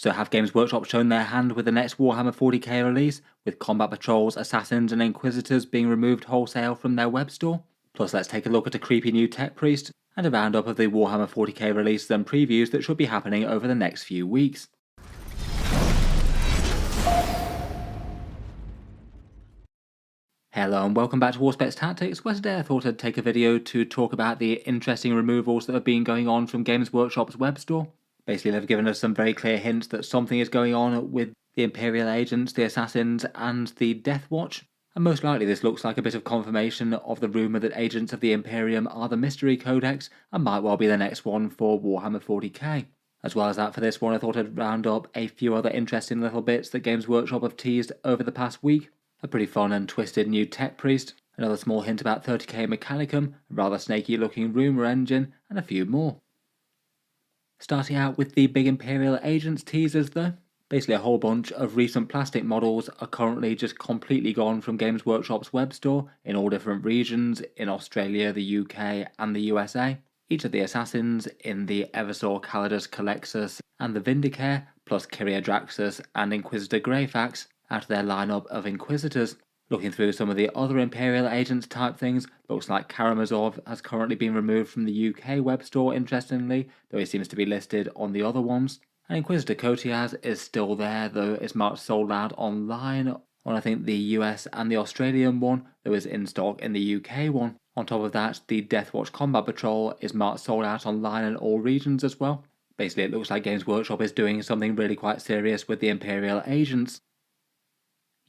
So have Games Workshop shown their hand with the next Warhammer 40k release, with combat patrols, assassins and inquisitors being removed wholesale from their web store? Plus let's take a look at a creepy new tech priest, and a roundup of the Warhammer 40k releases and previews that should be happening over the next few weeks. Hello and welcome back to Auspex Tactics, where today I thought I'd take a video to talk about the interesting removals that have been going on from Games Workshop's web store. Basically, they've given us some very clear hints that something is going on with the Imperial Agents, the Assassins, and the Deathwatch. And most likely this looks like a bit of confirmation of the rumour that Agents of the Imperium are the Mystery Codex and might well be the next one for Warhammer 40k. As well as that, for this one I thought I'd round up a few other interesting little bits that Games Workshop have teased over the past week. A pretty fun and twisted new tech priest, another small hint about 30k Mechanicum, a rather snaky looking Rumour Engine, and a few more. Starting out with the big Imperial Agents teasers though. Basically a whole bunch of recent plastic models are currently just completely gone from Games Workshop's web store in all different regions in Australia, the UK and the USA. Each of the Assassins in the Eversor Calidus Calexus and the Vindicare, plus Kyria Draxus and Inquisitor Greyfax, out of their lineup of Inquisitors. Looking through some of the other Imperial Agents type things, looks like Karamazov has currently been removed from the UK web store, interestingly, though he seems to be listed on the other ones. And Inquisitor Kotiaz is still there, though it's marked sold out online on I think the US and the Australian one, though is in stock in the UK one. On top of that, the Deathwatch Combat Patrol is marked sold out online in all regions as well. Basically it looks like Games Workshop is doing something really quite serious with the Imperial Agents.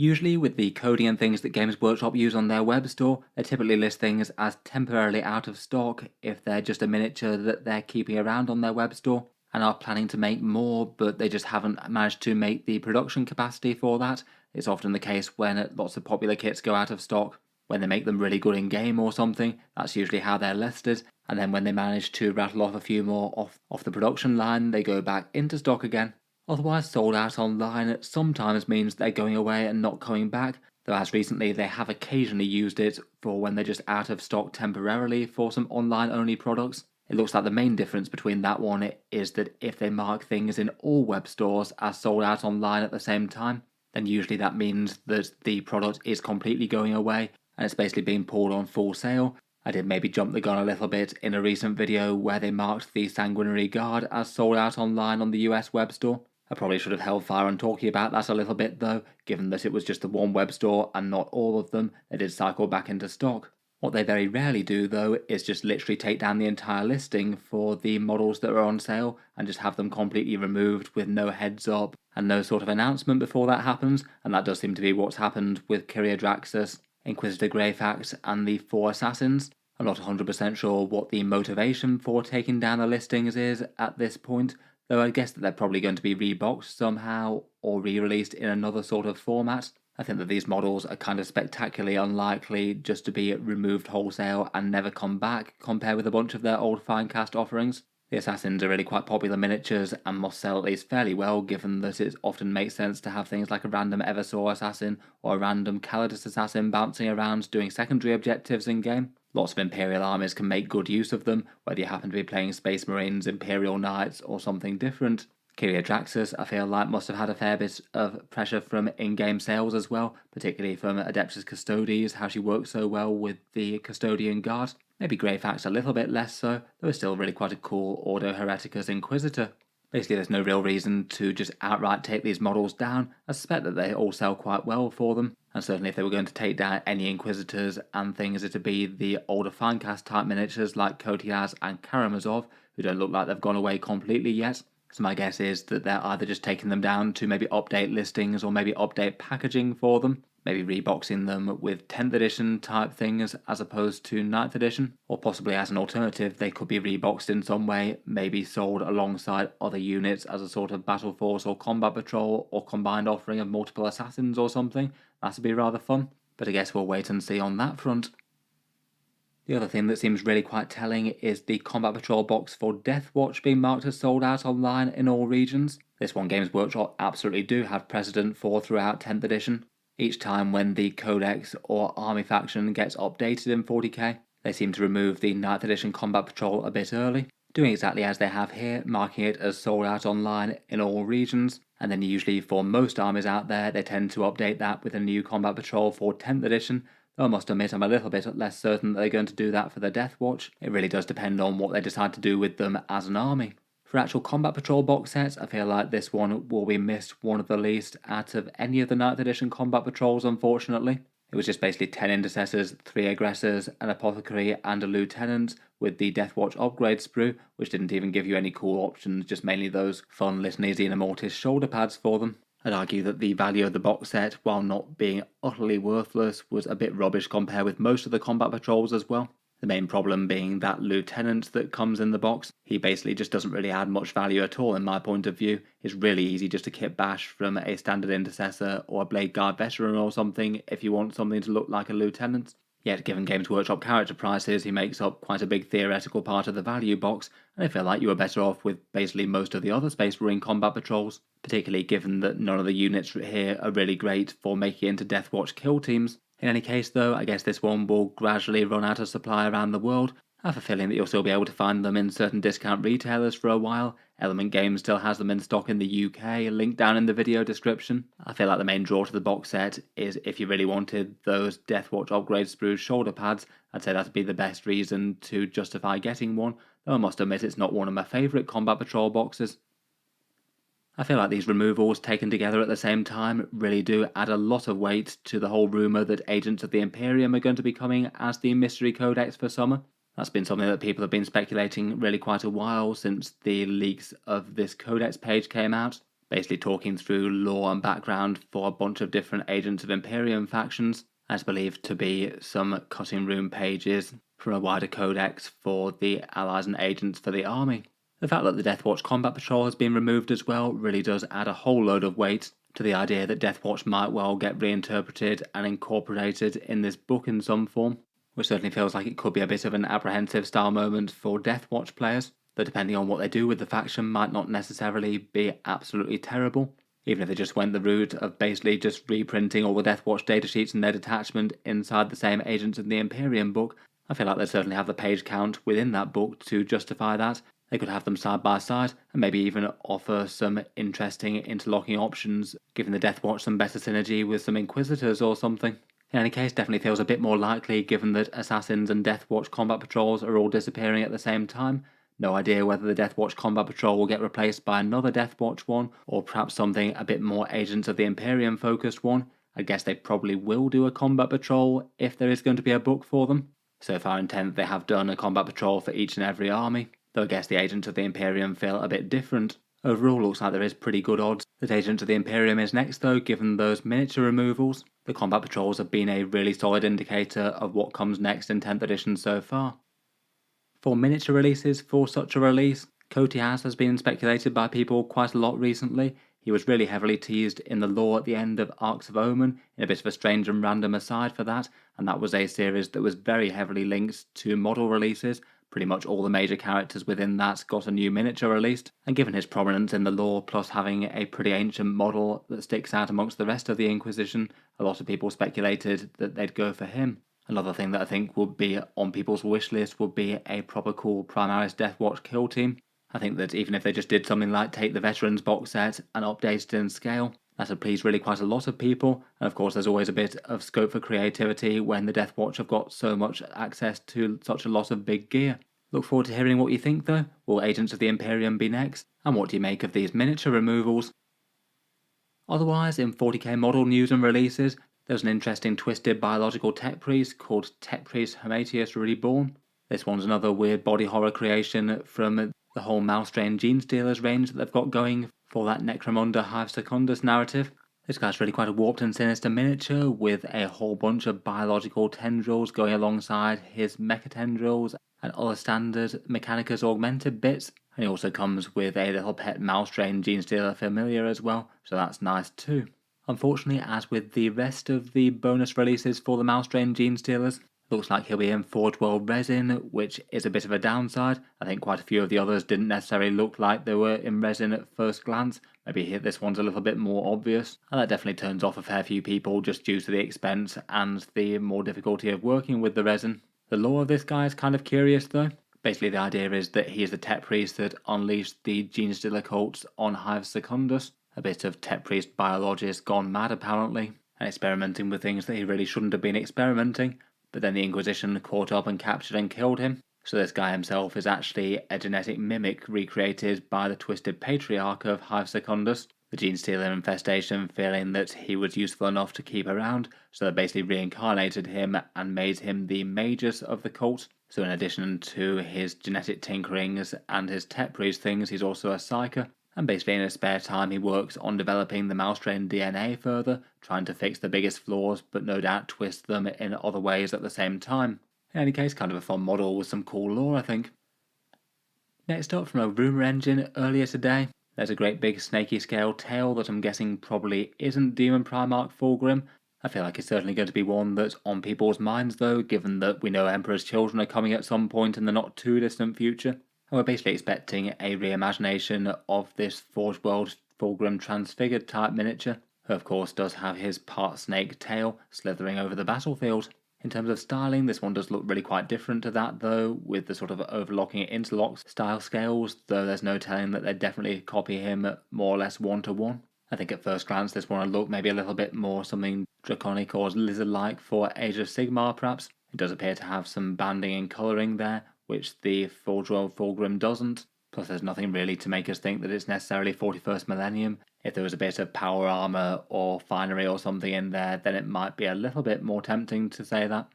Usually with the coding and things that Games Workshop use on their web store, they typically list things as temporarily out of stock if they're just a miniature that they're keeping around on their web store and are planning to make more, but they just haven't managed to make the production capacity for that. It's often the case when lots of popular kits go out of stock. When they make them really good in game or something, that's usually how they're listed, and then when they manage to rattle off a few more off the production line, they go back into stock again. Otherwise, sold out online sometimes means they're going away and not coming back, though as recently they have occasionally used it for when they're just out of stock temporarily for some online only products. It looks like the main difference between that one is that if they mark things in all web stores as sold out online at the same time, then usually that means that the product is completely going away and it's basically being pulled on full sale. I did maybe jump the gun a little bit in a recent video where they marked the Sanguinary Guard as sold out online on the US web store. I probably should have held fire on talking about that a little bit though, given that it was just the one web store and not all of them that did cycle back into stock. What they very rarely do though is just literally take down the entire listing for the models that are on sale and just have them completely removed with no heads up and no sort of announcement before that happens, and that does seem to be what's happened with Kyria Draxus, Inquisitor Greyfax and the 4 Assassins. I'm not 100% sure what the motivation for taking down the listings is at this point, though I guess that they're probably going to be reboxed somehow or re-released in another sort of format. I think that these models are kind of spectacularly unlikely just to be removed wholesale and never come back compared with a bunch of their old Finecast offerings. The Assassins are really quite popular miniatures and must sell at least fairly well, given that it often makes sense to have things like a random Eversor Assassin or a random Calidus Assassin bouncing around doing secondary objectives in game. Lots of Imperial armies can make good use of them, whether you happen to be playing Space Marines, Imperial Knights or something different. Kyria Draxus, I feel like, must have had a fair bit of pressure from in-game sales as well, particularly from Adeptus Custodes, how she works so well with the Custodian Guard. Maybe Greyfax a little bit less so, though it's still really quite a cool Ordo Hereticus Inquisitor. Basically there's no real reason to just outright take these models down. I suspect that they all sell quite well for them, and certainly if they were going to take down any Inquisitors and things, it'd be the older Finecast type miniatures like Kotiaz and Karamazov, who don't look like they've gone away completely yet. So my guess is that they're either just taking them down to maybe update listings or maybe update packaging for them, maybe reboxing them with 10th edition type things as opposed to 9th edition, or possibly as an alternative they could be reboxed in some way, maybe sold alongside other units as a sort of battle force or combat patrol or combined offering of multiple assassins or something. That'd be rather fun, but I guess we'll wait and see on that front. The other thing that seems really quite telling is the Combat Patrol box for Deathwatch being marked as sold out online in all regions. This one Games Workshop absolutely do have precedent for throughout 10th edition. Each time when the Codex or Army faction gets updated in 40k, they seem to remove the 9th edition Combat Patrol a bit early. doing exactly as they have here, marking it as sold out online in all regions, and then usually for most armies out there, they tend to update that with a new combat patrol for 10th edition, though I must admit I'm a little bit less certain that they're going to do that for the Deathwatch. It really does depend on what they decide to do with them as an army. For actual combat patrol box sets, I feel like this one will be missed one of the least out of any of the 9th edition combat patrols, unfortunately. It was just basically 10 intercessors, 3 aggressors, an apothecary and a lieutenant with the Deathwatch upgrade sprue, which didn't even give you any cool options, just mainly those fun Litany Xena Mortis shoulder pads for them. I'd argue that the value of the box set, while not being utterly worthless, was a bit rubbish compared with most of the combat patrols as well. The main problem being that lieutenant that comes in the box. He basically just doesn't really add much value at all in my point of view. It's really easy just to kit bash from a standard intercessor or a blade guard veteran or something if you want something to look like a lieutenant. Yet given Games Workshop character prices, he makes up quite a big theoretical part of the value box, and I feel like you were better off with basically most of the other Space Marine combat patrols, particularly given that none of the units here are really great for making it into Deathwatch kill teams. In any case though, I guess this one will gradually run out of supply around the world. I have a feeling that you'll still be able to find them in certain discount retailers for a while. Element Games still has them in stock in the UK, link down in the video description. I feel like the main draw to the box set is if you really wanted those Deathwatch upgrade sprue shoulder pads, I'd say that'd be the best reason to justify getting one, though I must admit it's not one of my favourite Combat Patrol boxes. I feel like these removals taken together at the same time really do add a lot of weight to the whole rumour that Agents of the Imperium are going to be coming as the Mystery Codex for summer. That's been something that people have been speculating really quite a while since the leaks of this Codex page came out, basically talking through lore and background for a bunch of different Agents of Imperium factions, as believed to be some cutting room pages from a wider codex for the allies and agents for the army. The fact that the Deathwatch Combat Patrol has been removed as well really does add a whole load of weight to the idea that Deathwatch might well get reinterpreted and incorporated in this book in some form, which certainly feels like it could be a bit of an apprehensive style moment for Deathwatch players, that depending on what they do with the faction might not necessarily be absolutely terrible, even if they just went the route of basically just reprinting all the Deathwatch datasheets and their detachment inside the same Agents of the Imperium book. I feel like they certainly have the page count within that book to justify that. They could have them side by side and maybe even offer some interesting interlocking options, giving the Deathwatch some better synergy with some Inquisitors or something. In any case, definitely feels a bit more likely given that Assassins and Deathwatch combat patrols are all disappearing at the same time. No idea whether the Deathwatch combat patrol will get replaced by another Deathwatch one, or perhaps something a bit more Agents of the Imperium focused one. I guess they probably will do a combat patrol if there is going to be a book for them. So far in 10th they have done a combat patrol for each and every army, though I guess the Agents of the Imperium feel a bit different. Overall, looks like there is pretty good odds that Agents of the Imperium is next though, given those miniature removals. The combat patrols have been a really solid indicator of what comes next in 10th edition so far. For miniature releases for such a release, Kotias has been speculated by people quite a lot recently. He was really heavily teased in the lore at the end of Arcs of Omen, in a bit of a strange and random aside for that, and that was a series that was very heavily linked to model releases. Pretty much all the major characters within that got a new miniature released, and given his prominence in the lore plus having a pretty ancient model that sticks out amongst the rest of the Inquisition, a lot of people speculated that they'd go for him. Another thing that I think would be on people's wish list would be a proper cool Primaris Deathwatch kill team. I think that even if they just did something like take the Veterans box set and update it in scale, that would please really quite a lot of people, and of course there's always a bit of scope for creativity when the Deathwatch have got so much access to such a lot of big gear. Look forward to hearing what you think though. Will Agents of the Imperium be next? And what do you make of these miniature removals? Otherwise, in 40k model news and releases, there's an interesting twisted biological tech priest called Tech Priest Hermatius Reborn. This one's another weird body horror creation from the whole Malstrain Gene Stealers range that they've got going for that Necromunda Hive Secundus narrative. This guy's really quite a warped and sinister miniature with a whole bunch of biological tendrils going alongside his mecha tendrils and other standard Mechanicus augmented bits. And he also comes with a little pet Malstrain Gene Stealer familiar as well, so that's nice too. Unfortunately, as with the rest of the bonus releases for the Malstrain Gene Stealers, looks like he'll be in Forge World resin, which is a bit of a downside. I think quite a few of the others didn't necessarily look like they were in resin at first glance. Maybe this one's a little bit more obvious, and that definitely turns off a fair few people just due to the expense and the more difficulty of working with the resin. The lore of this guy is kind of curious though. Basically, the idea is that he is the tech priest that unleashed the gene stealer cults on Hive Secundus, a bit of tech priest biologist gone mad apparently, and experimenting with things that he really shouldn't have been experimenting, but then the Inquisition caught up and captured and killed him. So this guy himself is actually a genetic mimic recreated by the twisted patriarch of Hive Secundus, the gene stealer infestation feeling that he was useful enough to keep around, so they basically reincarnated him and made him the magus of the cult. So in addition to his genetic tinkerings and his tech priest things, he's also a psyker, and basically in his spare time he works on developing the mouse strain DNA further, trying to fix the biggest flaws but no doubt twist them in other ways at the same time. In any case, kind of a fun model with some cool lore, I think. Next up, from a Rumour Engine earlier today, there's a great big snaky scale tail that I'm guessing probably isn't Demon Primarch Fulgrim. I feel like it's certainly going to be one that's on people's minds though, given that we know Emperor's Children are coming at some point in the not too distant future. And we're basically expecting a reimagination of this Forge World Fulgrim transfigured type miniature, who of course does have his part snake tail slithering over the battlefield. In terms of styling, this one does look really quite different to that though, with the sort of overlocking interlocks style scales, though there's no telling that they'd definitely copy him more or less one-to-one. I think at first glance this one would look maybe a little bit more something draconic or lizard-like for Age of Sigmar perhaps. It does appear to have some banding and colouring there, which the Forge World Fulgrim doesn't. Plus there's nothing really to make us think that it's necessarily 41st millennium. If there was a bit of power armour or finery or something in there, then it might be a little bit more tempting to say that.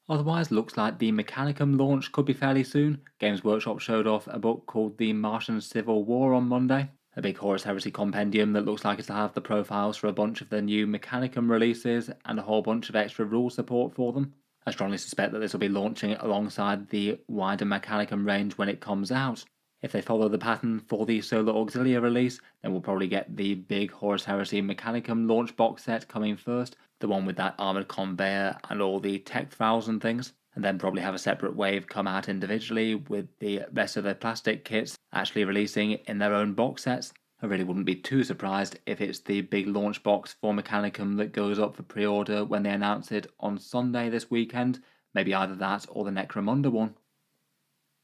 Otherwise, looks like the Mechanicum launch could be fairly soon. Games Workshop showed off a book called The Martian Civil War on Monday, a big Horus Heresy compendium that looks like it'll have the profiles for a bunch of the new Mechanicum releases and a whole bunch of extra rule support for them. I strongly suspect that this will be launching alongside the wider Mechanicum range when it comes out. If they follow the pattern for the Solar Auxilia release, then we'll probably get the big Horus Heresy Mechanicum launch box set coming first, the one with that armoured conveyor and all the tech thralls and things, and then probably have a separate wave come out individually with the rest of the plastic kits actually releasing in their own box sets. I really wouldn't be too surprised if it's the big launch box for Mechanicum that goes up for pre-order when they announce it on Sunday this weekend, maybe either that or the Necromunda one.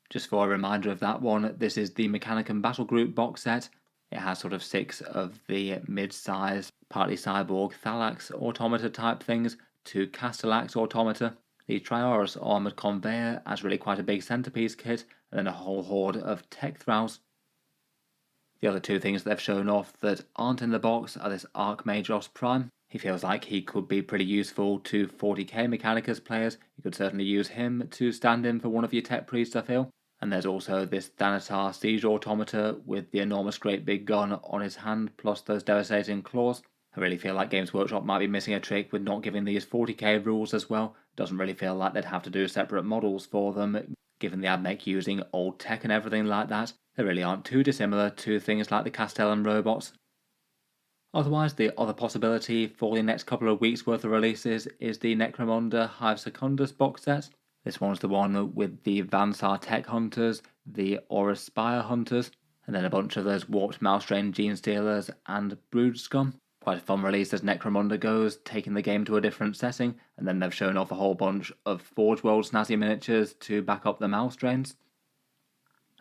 Just for a reminder of that one, this is the Mechanicum Battle Group box set. It has sort of 6 of the mid-sized, partly cyborg Thalax automata type things, 2 Castellax automata, the Triorus armoured conveyor as really quite a big centerpiece kit, and then a whole horde of tech thralls. The other 2 things they've shown off that aren't in the box are this Archmagos Prime. He feels like he could be pretty useful to 40k Mechanicus players. You could certainly use him to stand in for one of your tech priests, I feel. And there's also this Thanatar Siege Automata with the enormous great big gun on his hand, plus those devastating claws. I really feel like Games Workshop might be missing a trick with not giving these 40k rules as well. Doesn't really feel like they'd have to do separate models for them, given the AdMech using old tech and everything like that. They really aren't too dissimilar to things like the Castellan robots. Otherwise, the other possibility for the next couple of weeks worth of releases is the Necromunda Hive Secundus box set. This one's the one with the Vansar Tech Hunters, the Aura Spire Hunters, and then a bunch of those Warped Mousetrain Gene Stealers and Brood Scum. Quite a fun release as Necromunda goes, taking the game to a different setting, and then they've shown off a whole bunch of Forge World snazzy miniatures to back up the Mousetrains.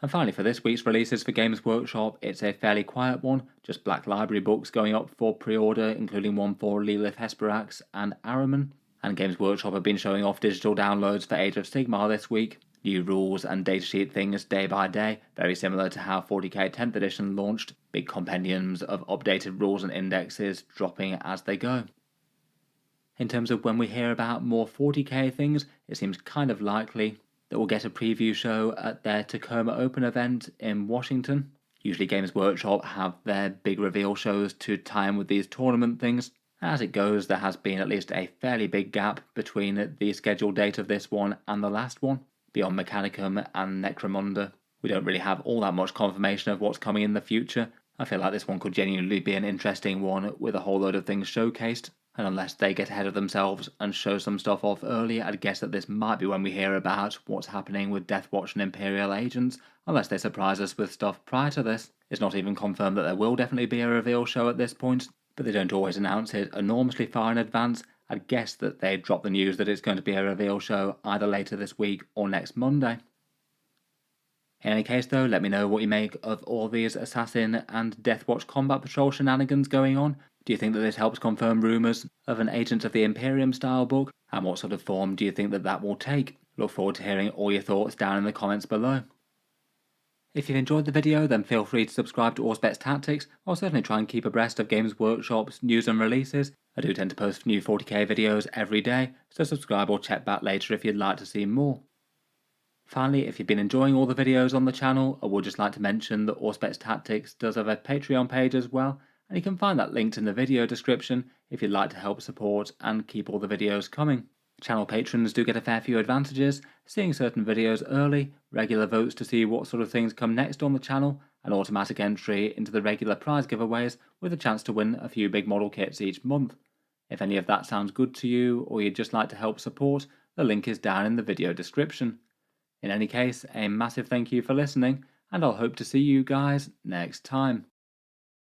And finally, for this week's releases for Games Workshop, it's a fairly quiet one, just Black Library books going up for pre-order, including one for Lilith Hesperax and Araman. And Games Workshop have been showing off digital downloads for Age of Sigmar this week. New rules and datasheet things day by day, very similar to how 40k 10th edition launched. Big compendiums of updated rules and indexes dropping as they go. In terms of when we hear about more 40k things, it seems kind of likely that we'll get a preview show at their Tacoma Open event in Washington. Usually Games Workshop have their big reveal shows to tie in with these tournament things. As it goes, there has been at least a fairly big gap between the scheduled date of this one and the last one. Beyond Mechanicum and Necromunda, we don't really have all that much confirmation of what's coming in the future. I feel like this one could genuinely be an interesting one with a whole load of things showcased. And unless they get ahead of themselves and show some stuff off early, I'd guess that this might be when we hear about what's happening with Deathwatch and Imperial Agents, unless they surprise us with stuff prior to this. It's not even confirmed that there will definitely be a reveal show at this point, but they don't always announce it enormously far in advance. I'd guess that they'd drop the news that it's going to be a reveal show either later this week or next Monday. In any case though, let me know what you make of all these Assassin and Deathwatch combat patrol shenanigans going on. Do you think that this helps confirm rumours of an Agents of the Imperium style book? And what sort of form do you think that that will take? Look forward to hearing all your thoughts down in the comments below. If you've enjoyed the video, then feel free to subscribe to Auspex Tactics. I'll certainly try and keep abreast of Games Workshop's news and releases. I do tend to post new 40k videos every day, so subscribe or check back later if you'd like to see more. Finally, if you've been enjoying all the videos on the channel, I would just like to mention that Auspex Tactics does have a Patreon page as well, and you can find that linked in the video description if you'd like to help support and keep all the videos coming. Channel patrons do get a fair few advantages, seeing certain videos early, regular votes to see what sort of things come next on the channel, and automatic entry into the regular prize giveaways with a chance to win a few big model kits each month. If any of that sounds good to you, or you'd just like to help support, the link is down in the video description. In any case, a massive thank you for listening, and I'll hope to see you guys next time.